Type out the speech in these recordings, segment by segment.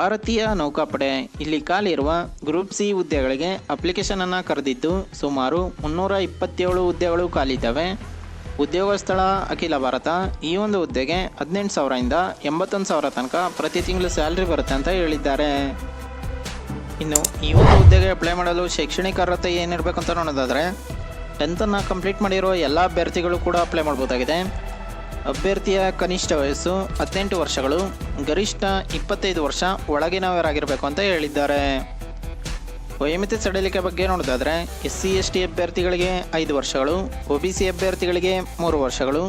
ಭಾರತೀಯ ನೌಕಾಪಡೆ ಇಲ್ಲಿ ಖಾಲಿರುವ ಗ್ರೂಪ್ ಸಿ ಹುದ್ದೆಗಳಿಗೆ ಅಪ್ಲಿಕೇಶನನ್ನು ಕರೆದಿದ್ದು ಸುಮಾರು 327 ಹುದ್ದೆಗಳು ಖಾಲಿದ್ದಾವೆ. ಉದ್ಯೋಗ ಸ್ಥಳ ಅಖಿಲ ಭಾರತ. ಈ ಒಂದು ಹುದ್ದೆಗೆ 18,000 ಇಂದ 81,000 ತನಕ ಪ್ರತಿ ತಿಂಗಳು ಸ್ಯಾಲ್ರಿ ಬರುತ್ತೆ ಅಂತ ಹೇಳಿದ್ದಾರೆ. ಇನ್ನು ಈ ಒಂದು ಹುದ್ದೆಗೆ ಅಪ್ಲೈ ಮಾಡಲು ಶೈಕ್ಷಣಿಕ ಅರ್ಹತೆ ಏನಿರಬೇಕು ಅಂತ ನೋಡೋದಾದರೆ 10th ಕಂಪ್ಲೀಟ್ ಮಾಡಿರೋ ಎಲ್ಲ ಅಭ್ಯರ್ಥಿಗಳು ಕೂಡ ಅಪ್ಲೈ ಮಾಡ್ಬೋದಾಗಿದೆ. ಅಭ್ಯರ್ಥಿಯ ಕನಿಷ್ಠ ವಯಸ್ಸು 18 ವರ್ಷಗಳು, ಗರಿಷ್ಠ 25 ವರ್ಷ ಒಳಗಿನವರಾಗಿರಬೇಕು ಅಂತ ಹೇಳಿದ್ದಾರೆ. ವಯೋಮಿತಿ ಸಡಿಲಿಕೆ ಬಗ್ಗೆ ನೋಡೋದಾದರೆ SC/ST ಅಭ್ಯರ್ಥಿಗಳಿಗೆ 5 ವರ್ಷಗಳು, OBC ಅಭ್ಯರ್ಥಿಗಳಿಗೆ 3 ವರ್ಷಗಳು,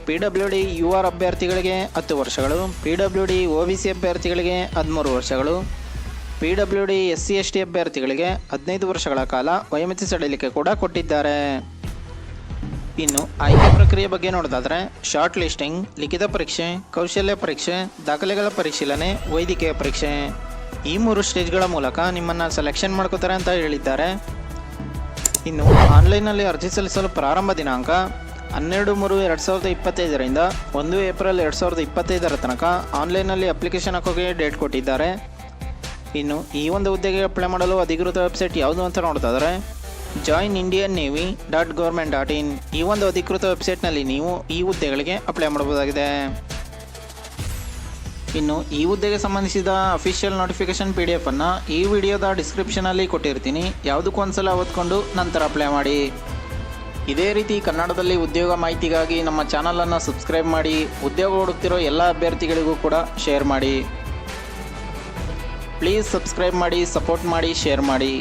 PWD UR ಅಭ್ಯರ್ಥಿಗಳಿಗೆ 10 ವರ್ಷಗಳು, PWD OBC ಅಭ್ಯರ್ಥಿಗಳಿಗೆ 13 ವರ್ಷಗಳು, PWD SC/ST ಅಭ್ಯರ್ಥಿಗಳಿಗೆ 15 ವರ್ಷಗಳ ಕಾಲ ವಯೋಮಿತಿ ಸಡಿಲಿಕೆ ಕೂಡ ಕೊಟ್ಟಿದ್ದಾರೆ. ಇನ್ನು ಆಯ್ಕೆ ಪ್ರಕ್ರಿಯೆ ಬಗ್ಗೆ ನೋಡೋದಾದರೆ ಶಾರ್ಟ್ ಲಿಸ್ಟಿಂಗ್, ಲಿಖಿತ ಪರೀಕ್ಷೆ, ಕೌಶಲ್ಯ ಪರೀಕ್ಷೆ, ದಾಖಲೆಗಳ ಪರಿಶೀಲನೆ, ವೈದ್ಯಕೀಯ ಪರೀಕ್ಷೆ, ಈ 3 ಸ್ಟೇಜ್ಗಳ ಮೂಲಕ ನಿಮ್ಮನ್ನು ಸೆಲೆಕ್ಷನ್ ಮಾಡ್ಕೋತಾರೆ ಅಂತ ಹೇಳಿದ್ದಾರೆ. ಇನ್ನು ಆನ್ಲೈನಲ್ಲಿ ಅರ್ಜಿ ಸಲ್ಲಿಸಲು ಪ್ರಾರಂಭ ದಿನಾಂಕ 12/3/2025 ರಿಂದ 1 ಏಪ್ರಿಲ್ 2025 ತನಕ ಆನ್ಲೈನಲ್ಲಿ ಅಪ್ಲಿಕೇಶನ್ ಹಾಕೋಕೆ ಡೇಟ್ ಕೊಟ್ಟಿದ್ದಾರೆ. ಇನ್ನು ಈ ಒಂದು ಹುದ್ದೆಗೆ ಅಪ್ಲೈ ಮಾಡಲು ಅಧಿಕೃತ ವೆಬ್ಸೈಟ್ ಯಾವುದು ಅಂತ ನೋಡೋದಾದರೆ joinindiannavy.government.in ಈ ಒಂದು ಅಧಿಕೃತ ವೆಬ್ಸೈಟ್ನಲ್ಲಿ ನೀವು ಈ ಹುದ್ದೆಗಳಿಗೆ ಅಪ್ಲೈ ಮಾಡಬಹುದಾಗಿದೆ. ಇನ್ನು ಈ ಹುದ್ದೆಗೆ ಸಂಬಂಧಿಸಿದ ಅಫಿಷಿಯಲ್ ನೋಟಿಫಿಕೇಶನ್ PDF ಅನ್ನು ಈ ವಿಡಿಯೋದ ಡಿಸ್ಕ್ರಿಪ್ಷನಲ್ಲಿ ಕೊಟ್ಟಿರ್ತೀನಿ. ಯಾವುದಕ್ಕೂ ಒಂದ್ಸಲ ಓದ್ಕೊಂಡು ನಂತರ ಅಪ್ಲೈ ಮಾಡಿ. ಇದೇ ರೀತಿ ಕನ್ನಡದಲ್ಲಿ ಉದ್ಯೋಗ ಮಾಹಿತಿಗಾಗಿ ನಮ್ಮ ಚಾನಲನ್ನು ಸಬ್ಸ್ಕ್ರೈಬ್ ಮಾಡಿ. ಉದ್ಯೋಗ ಹುಡುಕ್ತಿರೋ ಎಲ್ಲ ಅಭ್ಯರ್ಥಿಗಳಿಗೂ ಕೂಡ ಶೇರ್ ಮಾಡಿ. ಪ್ಲೀಸ್ ಸಬ್ಸ್ಕ್ರೈಬ್ ಮಾಡಿ, ಸಪೋರ್ಟ್ ಮಾಡಿ, ಶೇರ್ ಮಾಡಿ.